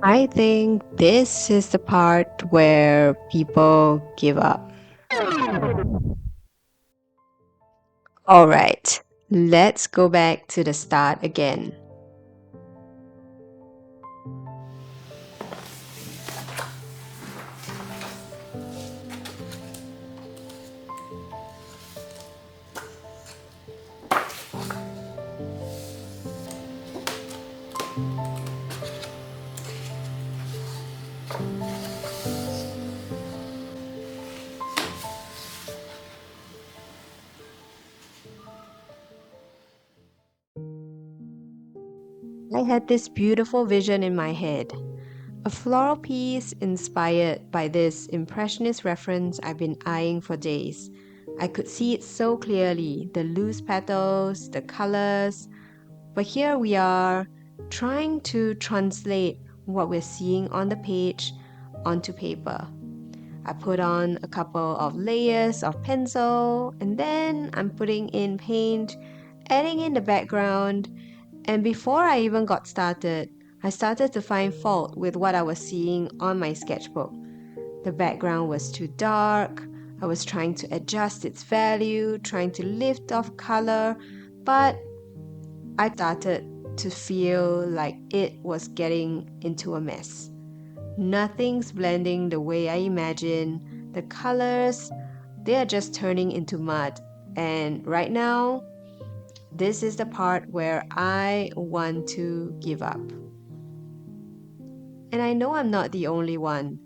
I think this is the part where people give up. Alright, let's go back to the start again. I had this beautiful vision in my head. A floral piece inspired by this impressionist reference I've been eyeing for days. I could see it so clearly, the loose petals, the colors. But here we are, trying to translate what we're seeing on the page onto paper. I put on a couple of layers of pencil, and then I'm putting in paint, adding in the background, and before I even got started, I started to find fault with what I was seeing on my sketchbook. The background was too dark, I was trying to adjust its value, trying to lift off color, but I started to feel like it was getting into a mess. Nothing's blending the way I imagine. The colors, they are just turning into mud. And right now, this is the part where I want to give up. And I know I'm not the only one.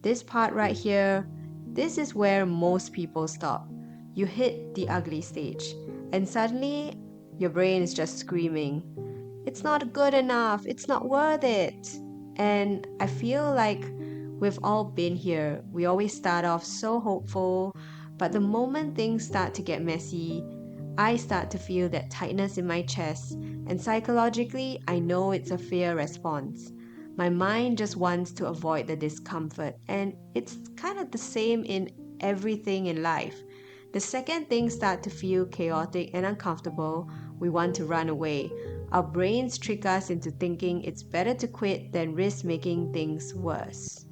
This part right here, this is where most people stop. You hit the ugly stage, and suddenly your brain is just screaming, it's not good enough, it's not worth it. And I feel like we've all been here. We always start off so hopeful, but the moment things start to get messy, I start to feel that tightness in my chest, and psychologically, I know it's a fear response. My mind just wants to avoid the discomfort, and it's kind of the same in everything in life. The second things start to feel chaotic and uncomfortable, we want to run away. Our brains trick us into thinking it's better to quit than risk making things worse.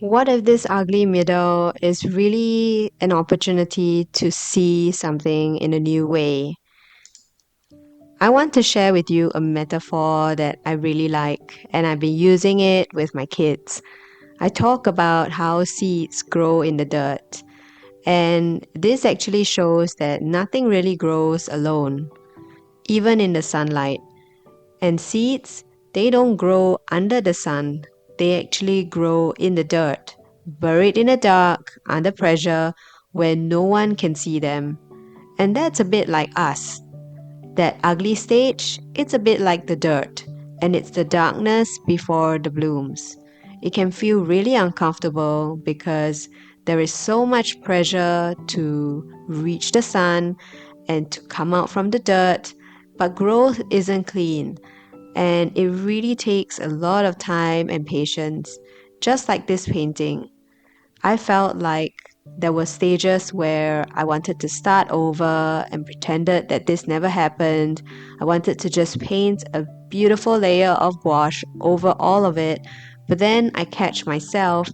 What if this ugly middle is really an opportunity to see something in a new way? I want to share with you a metaphor that I really like, and I've been using it with my kids. I talk about how seeds grow in the dirt, and this actually shows that nothing really grows alone, even in the sunlight. And seeds, they don't grow under the sun, they actually grow in the dirt, buried in the dark, under pressure, where no one can see them. And that's a bit like us. That ugly stage, it's a bit like the dirt, and it's the darkness before the blooms. It can feel really uncomfortable because there is so much pressure to reach the sun and to come out from the dirt, but growth isn't clean, and it really takes a lot of time and patience, just like this painting. I felt like there were stages where I wanted to start over and pretended that this never happened. I wanted to just paint a beautiful layer of wash over all of it, but then I catch myself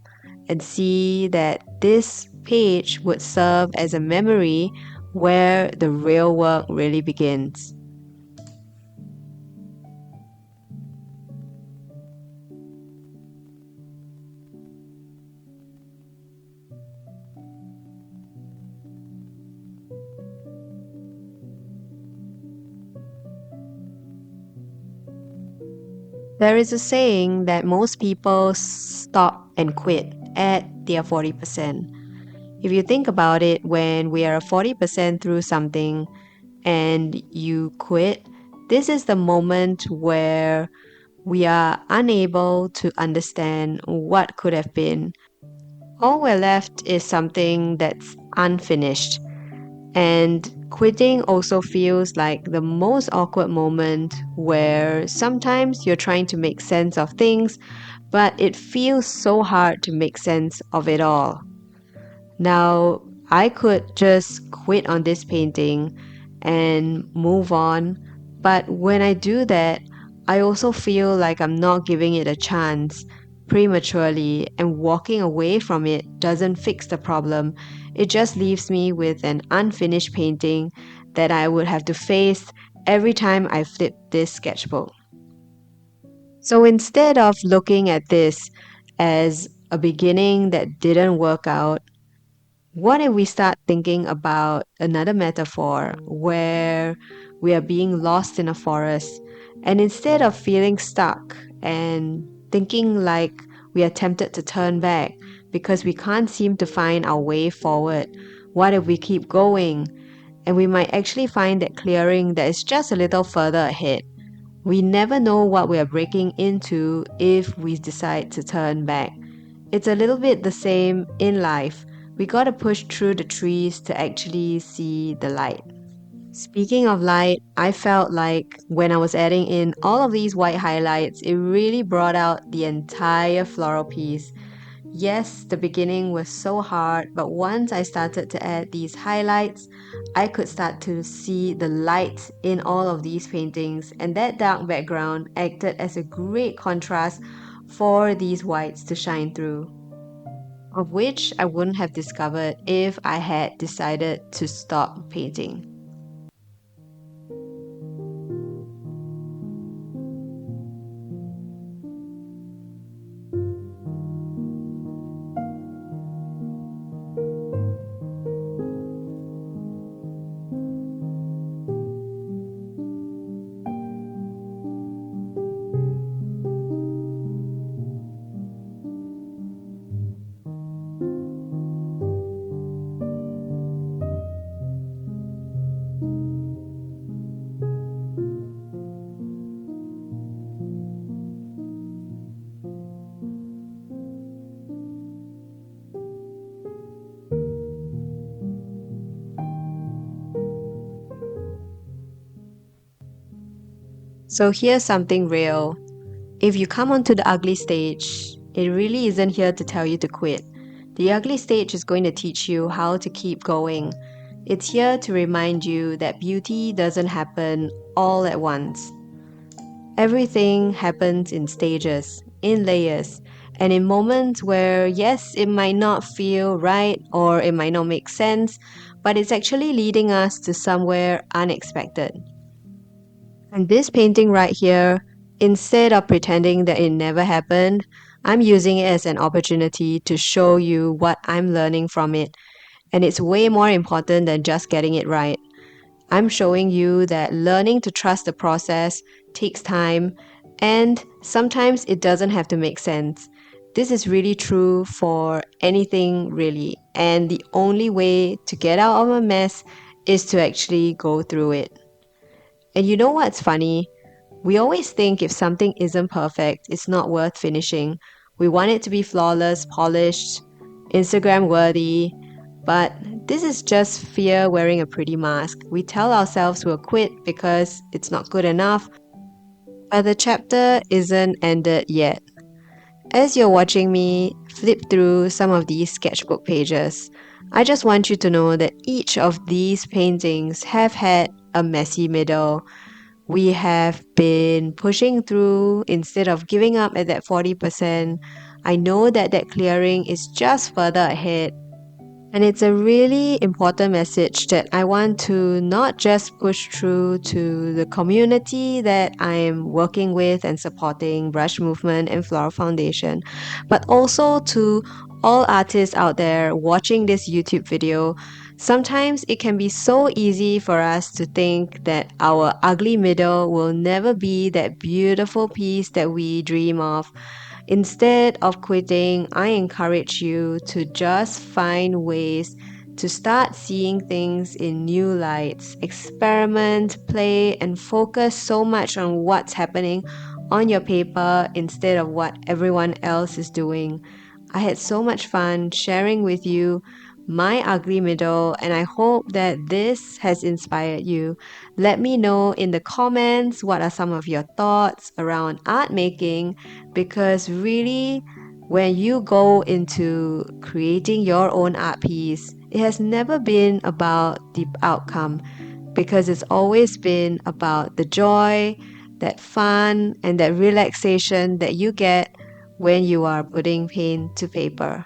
and see that this page would serve as a memory where the real work really begins. There is a saying that most people stop and quit at their 40%. If you think about it, when we are 40% through something and you quit, this is the moment where We are unable to understand what could have been. All we're left is something that's unfinished. And quitting also feels like the most awkward moment where sometimes you're trying to make sense of things, but it feels so hard to make sense of it all. Now, I could just quit on this painting and move on, but when I do that, I also feel like I'm not giving it a chance prematurely, and walking away from it doesn't fix the problem. It just leaves me with an unfinished painting that I would have to face every time I flip this sketchbook. So instead of looking at this as a beginning that didn't work out, what if we start thinking about another metaphor where we are being lost in a forest, and instead of feeling stuck and thinking like we are tempted to turn back because we can't seem to find our way forward, what if we keep going and we might actually find that clearing that is just a little further ahead? We never know what we are breaking into if we decide to turn back. It's a little bit the same in life. We gotta push through the trees to actually see the light. Speaking of light, I felt like when I was adding in all of these white highlights, it really brought out the entire floral piece. Yes, the beginning was so hard, but once I started to add these highlights, I could start to see the light in all of these paintings, and that dark background acted as a great contrast for these whites to shine through, of which I wouldn't have discovered if I had decided to stop painting. So here's something real. If you come onto the ugly stage, it really isn't here to tell you to quit. The ugly stage is going to teach you how to keep going. It's here to remind you that beauty doesn't happen all at once. Everything happens in stages, in layers, and in moments where, yes, it might not feel right or it might not make sense, but it's actually leading us to somewhere unexpected. And this painting right here, instead of pretending that it never happened, I'm using it as an opportunity to show you what I'm learning from it. And it's way more important than just getting it right. I'm showing you that learning to trust the process takes time, and sometimes it doesn't have to make sense. This is really true for anything, really. And the only way to get out of a mess is to actually go through it. And you know what's funny? We always think if something isn't perfect, it's not worth finishing. We want it to be flawless, polished, Instagram worthy. But this is just fear wearing a pretty mask. We tell ourselves we'll quit because it's not good enough, but the chapter isn't ended yet. As you're watching me flip through some of these sketchbook pages, I just want you to know that each of these paintings have had a messy middle. We have been pushing through instead of giving up at that 40%. I know that that clearing is just further ahead. And it's a really important message that I want to not just push through to the community that I'm working with and supporting, Brush Movement and Floral Foundation, but also to all artists out there watching this YouTube video. Sometimes it can be so easy for us to think that our ugly middle will never be that beautiful piece that we dream of. Instead of quitting, I encourage you to just find ways to start seeing things in new lights, experiment, play, and focus so much on what's happening on your paper instead of what everyone else is doing. I had so much fun sharing with you my ugly middle, and I hope that this has inspired you. Let me know in the comments what are some of your thoughts around art making, because really, when you go into creating your own art piece, it has never been about the outcome, because it's always been about the joy, that fun, and that relaxation that you get when you are putting pen to paper.